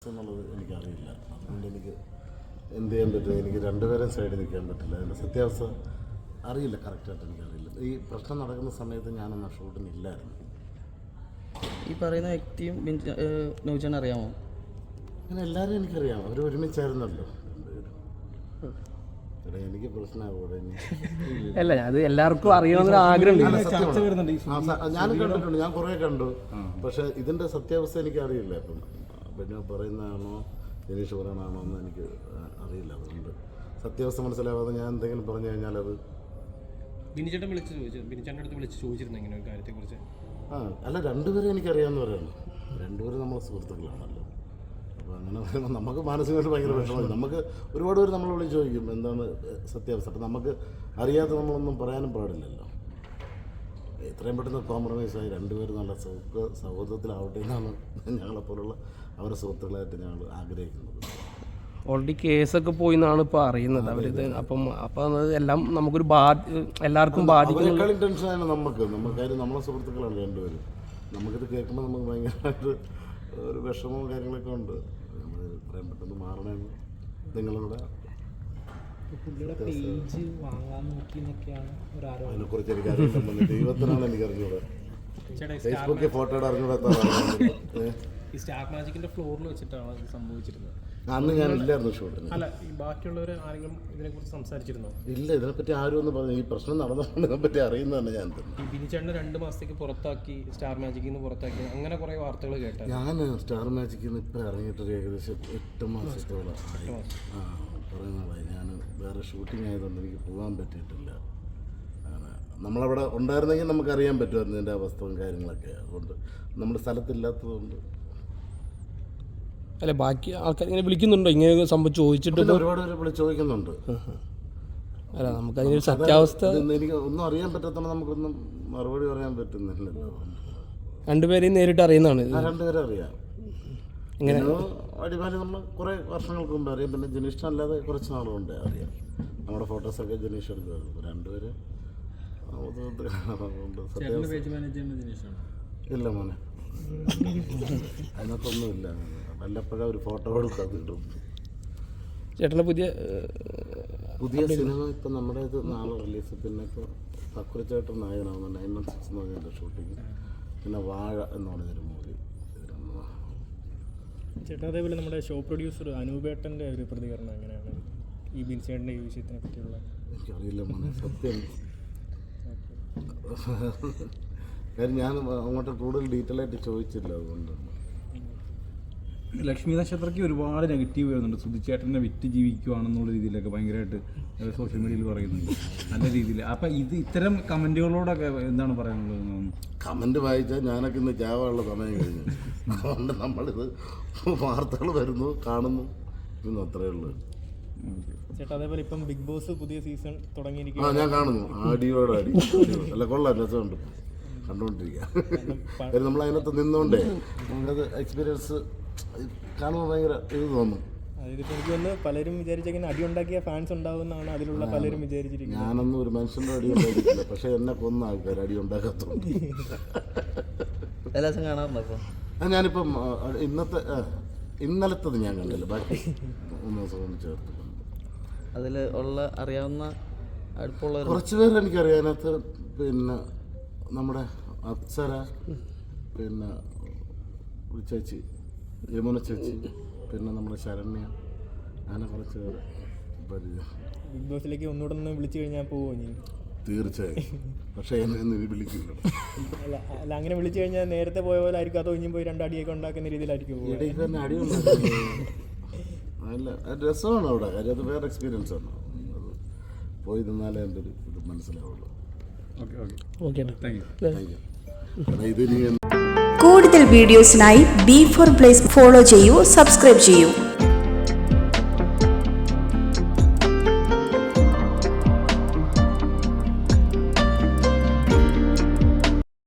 എന്നുള്ളത് എനിക്കറിയില്ല. അതുകൊണ്ട് എനിക്ക് എന്ത് ചെയ്യാൻ പറ്റും? എനിക്ക് രണ്ടുപേരും സൈഡിൽ നിൽക്കാൻ പറ്റില്ല. അതിൻ്റെ സത്യാവസ്ഥ അറിയില്ല, കറക്റ്റായിട്ട് എനിക്കറിയില്ല. ഈ പ്രശ്നം നടക്കുന്ന സമയത്ത് ഞാനന്ന് ഷൂട്ടിന് ഇല്ലായിരുന്നു. ഈ പറയുന്ന വ്യക്തിയും നൗചാൻ അറിയാമോ? അങ്ങനെ എല്ലാവരും എനിക്കറിയാം. അവർ ഒരുമിച്ചായിരുന്നല്ലോ രണ്ടുപേരും. എടാ എനിക്ക് പ്രശ്നമാകൂടെ? അല്ല, അത് എല്ലാവർക്കും അറിയാവുന്ന ആഗ്രഹം. ഞാനും കണ്ടിട്ടുണ്ട്, ഞാൻ കുറേ കണ്ടു. പക്ഷെ ഇതിൻ്റെ സത്യാവസ്ഥ എനിക്കറിയില്ല. അപ്പം പിന്നെ പറയുന്നതാണോ ജനീഷ് പറയണതാണോ എന്ന് എനിക്ക് അറിയില്ല. അതുകൊണ്ട് സത്യാവസ്ഥ മനസ്സിലാവാതെ ഞാൻ എന്തെങ്കിലും പറഞ്ഞു കഴിഞ്ഞാൽ അത് ബിനിച്ചേട്ടൻ അടുത്ത് വിളിച്ച് ചോദിച്ചിരുന്നു ഇങ്ങനെ ഒരു കാര്യത്തെക്കുറിച്ച്. അല്ല, രണ്ടുപേരും എനിക്കറിയാവുന്നവരാണ്. രണ്ടുപേരും നമ്മളെ സുഹൃത്തുക്കളാണല്ലോ. അപ്പോൾ അങ്ങനെ പറയുമ്പോൾ നമുക്ക് മാനസികമായിട്ട് ഭയങ്കര വിഷമമായി. നമുക്ക് ഒരുപാട് പേര് നമ്മളെ വിളിച്ച് ചോദിക്കും എന്താണ് സത്യാവസ്ഥ. അപ്പം നമുക്ക് അറിയാതെ നമ്മളൊന്നും പറയാനും പാടില്ലല്ലോ. എത്രയും പെട്ടെന്ന് കോംപ്രമൈസായി രണ്ടുപേരും നല്ല സൗഹൃദത്തിലാവട്ടെ എന്നാണ് ഞങ്ങളെപ്പോലുള്ള അവരുടെ സുഹൃത്തുക്കളായിട്ട് ഞങ്ങൾ ആഗ്രഹിക്കുന്നത്. ഓൾറെഡി കേസൊക്കെ പോയി എന്നാണ് ഇപ്പോൾ അറിയുന്നത് അവരിത്. അപ്പം എല്ലാം നമുക്കൊരു എല്ലാവർക്കും ബാധിക്കും. ടെൻഷനാണ് നമുക്ക് കാര്യം നമ്മളെ സുഹൃത്തുക്കളാണ് രണ്ടുപേരും. നമുക്കിത് കേൾക്കുമ്പോൾ നമുക്ക് ഭയങ്കരമായിട്ട് ഒരു വിഷമവും കാര്യങ്ങളൊക്കെ ഉണ്ട്. നമ്മൾ എത്രയും പെട്ടെന്ന് മാറണമെന്ന് നിങ്ങളും കൂടെ അതിനെക്കുറിച്ച് എനിക്കറിയില്ല. ദൈവത്തിനാണ് എനിക്കറിഞ്ഞൂടെ. ഫേസ്ബുക്കിൽ ഫോട്ടോയുടെ അറിഞ്ഞൂടാത്ത ഈ സ്റ്റാർ മാജിക്കിന്റെ ഫ്ലോറിൽ വെച്ചിട്ടാണ് ഇത് സംഭവിച്ചിരുന്നത്. അന്ന് ഞാൻ ഇല്ലായിരുന്നു ഷൂട്ടിന്. അല്ല, ഈ ബാക്കിയുള്ളവർ ആരെങ്കിലും ഇതിനെക്കുറിച്ച് സംസാരിച്ചിരുന്നോ? ഇല്ല, ഇതിനെപ്പറ്റി ആരും ഒന്ന് പറഞ്ഞു. ഈ പ്രശ്നം നടന്നതുകൊണ്ട് ഇതിനെപ്പറ്റി അറിയുന്നതാണ് ഞാൻ തന്നെ. ഈ ബിനിച്ചേട്ടനെ 2 മാസത്തേക്ക് പുറത്താക്കി, സ്റ്റാർ മാജിക്കിൽ നിന്ന് പുറത്താക്കി, അങ്ങനെ കുറേ വാർത്തകൾ കേട്ടാൽ. ഞാൻ സ്റ്റാർ മാജിക്കിൽ നിന്ന് ഇപ്പം ഇറങ്ങിയിട്ടൊരു ഏകദേശം 8 മാസത്തോളം കുറേ നാളായി. ഞാൻ വേറെ ഷൂട്ടിംഗ് ആയതുകൊണ്ട് എനിക്ക് പോകാൻ പറ്റിയിട്ടില്ല. നമ്മളവിടെ ഉണ്ടായിരുന്നെങ്കിൽ നമുക്കറിയാൻ പറ്റുമായിരുന്നു ഇതിൻ്റെ അവസ്ഥയും കാര്യങ്ങളൊക്കെ. അതുകൊണ്ട് നമ്മുടെ സ്ഥലത്തില്ലാത്തതുകൊണ്ട്. അല്ല, ബാക്കി ആൾക്കാർ ഇങ്ങനെ വിളിക്കുന്നുണ്ടോ ഇങ്ങനെ സംഭവം ചോദിച്ചിട്ട്? ഒരുപാട് പേര് വിളിച്ച് ചോദിക്കുന്നുണ്ട്. അല്ല, നമുക്ക് അതിനൊരു സത്യാവസ്ഥ എനിക്ക് ഒന്നും അറിയാൻ പറ്റാത്തതുകൊണ്ട് നമുക്കൊന്നും മറുപടി പറയാൻ പറ്റുന്നില്ലല്ലോ. രണ്ടുപേരെയും നേരിട്ട് അറിയുന്നതാണ്. രണ്ടുപേരും അറിയാം. ഇങ്ങനെ അടിമാലി നമ്മൾ കുറേ വർഷങ്ങൾക്ക് മുമ്പ് അറിയാം. പിന്നെ ജനീഷ് അല്ലാതെ കുറച്ച് നാളുകൊണ്ട് അറിയാം. നമ്മുടെ ഫോട്ടോസൊക്കെ ജനീഷ് എടുക്കുമായിരുന്നു. രണ്ടുപേര് ഇല്ല മോനെ, അതിനകത്തൊന്നുമില്ല. വല്ലപ്പോഴും ഒരു ഫോട്ടോ എടുക്കാതെ കിട്ടും. ചേട്ടൻ്റെ പുതിയ സിനിമ ഇപ്പം നമ്മുടെ ഇത് നാളെ റിലീസ്. പിന്നെ ഇപ്പോൾ തക്കുരച്ചേട്ടൻ നായകനാവുന്ന 916 എന്ന് പറഞ്ഞതിൻ്റെ ഷൂട്ടിങ്. പിന്നെ വാഴ എന്ന് പറഞ്ഞൊരു മൂവി. ചേട്ടാ, അതേപോലെ നമ്മുടെ ഷോ പ്രൊഡ്യൂസർ അനൂപേട്ടൻ്റെ ഒരു പ്രതികരണം എങ്ങനെയാണ് ഈ ബിൻസേട്ടൻ്റെ ഈ വിഷയത്തിനെ പറ്റിയുള്ള? എനിക്കറിയില്ല മോനെ, സത്യം. കാര്യം ഞാൻ അങ്ങോട്ട് കൂടുതൽ ഡീറ്റെയിൽ ആയിട്ട് ചോദിച്ചില്ല. അതുകൊണ്ട് ലക്ഷ്മി നക്ഷത്രയ്ക്ക് ഒരുപാട് നെഗറ്റീവ് വരുന്നുണ്ട്. സുധിച്ചേട്ടനെ വിറ്റ് ജീവിക്കുവാണെന്നുള്ള രീതിയിലൊക്കെ ഭയങ്കരമായിട്ട് സോഷ്യൽ മീഡിയയിൽ പറയുന്നുണ്ട്, നല്ല രീതിയിൽ. അപ്പം ഇത്തരം കമൻറ്റുകളോടൊക്കെ എന്താണ് പറയാനുള്ളത്? കമൻറ്റ് വായിച്ചാൽ ഞാനൊക്കെ ഇന്ന് ചാവാനുള്ള സമയം കഴിഞ്ഞു. അതുകൊണ്ട് നമ്മളിത് വാർത്തകൾ വരുന്നു, കാണുന്നു, ഇന്ന് അത്രയേ ഉള്ളൂ. ചേട്ടാ, അതേപോലെ ഇപ്പം ബിഗ് ബോസ് പുതിയ സീസൺ തുടങ്ങിയിരിക്കുന്നു. ഞാൻ കാണുന്നു. അടിയോടെ അടി. അല്ല, കൊള്ളാം, രസമുണ്ട് കണ്ടുകൊണ്ടിരിക്കുക. നമ്മൾ അതിനകത്ത് നിന്നുകൊണ്ടേ നമുക്കത് എക്സ്പീരിയൻസ് കാണുമ്പോൾ ഭയങ്കര ഇത് തോന്നും. അതായത് എനിക്ക് തോന്നുന്നു പലരും വിചാരിച്ചേക്കുന്ന അടി ഉണ്ടാക്കിയ ഫാൻസ് ഉണ്ടാവുമെന്നാണ് അതിലുള്ള പലരും വിചാരിച്ചിരിക്കുന്നത്. ഞാനൊന്നും ഒരു മനുഷ്യൻ്റെ അടി ഉണ്ടാക്കിയിട്ടില്ല. പക്ഷെ എന്നെ കൊന്ന ആൾക്കാർ അടി ഉണ്ടാക്കാത്തതുകൊണ്ട് എല്ലാ ദിവസം കാണാറുണ്ടോ? അപ്പോൾ ഞാനിപ്പം ഇന്നലത്തത് ഞാൻ കണ്ടില്ല. ബാക്കി 3 ദിവസം കൊണ്ട് ചേർത്ത് അതിൽ ഉള്ള അറിയാവുന്ന അടുപ്പുള്ള കുറച്ച് പേര് എനിക്കറിയാം അതിനകത്ത്. പിന്നെ നമ്മുടെ അപ്സര, പിന്നെ ഒരു ചേച്ചി യമുന ചേച്ചി, പിന്നെ നമ്മുടെ ശരണ്യ, അങ്ങനെ കുറച്ച് പേര് പരിചയം. ബിഗ് ബോസിലേക്ക് ഒന്നുകൂടെ ഒന്ന് വിളിച്ചു കഴിഞ്ഞാൽ പോവോ? തീർച്ചയായും. പക്ഷേ എന്നെ വിളിക്കില്ല. അല്ല, അങ്ങനെ വിളിച്ചു കഴിഞ്ഞാൽ നേരത്തെ പോയ പോലെ ആയിരിക്കും, അതോ ഇനിയും പോയി 2 അടിയൊക്കെ ഉണ്ടാക്കുന്ന രീതിയിലായിരിക്കും? അടി ഉണ്ടാക്കുന്നത് അല്ല, രസമാണ് അവിടെ. കാര്യം അത് വേറെ എക്സ്പീരിയൻസ് ആണ്. അത് പോയി നിന്നാലേ എൻ്റെ ഒരു ഇത് മനസ്സിലാവുള്ളൂ. കൂടുതൽ വീഡിയോസിനായി B4 Place ഫോളോ ചെയ്യൂ, സബ്സ്ക്രൈബ് ചെയ്യൂ.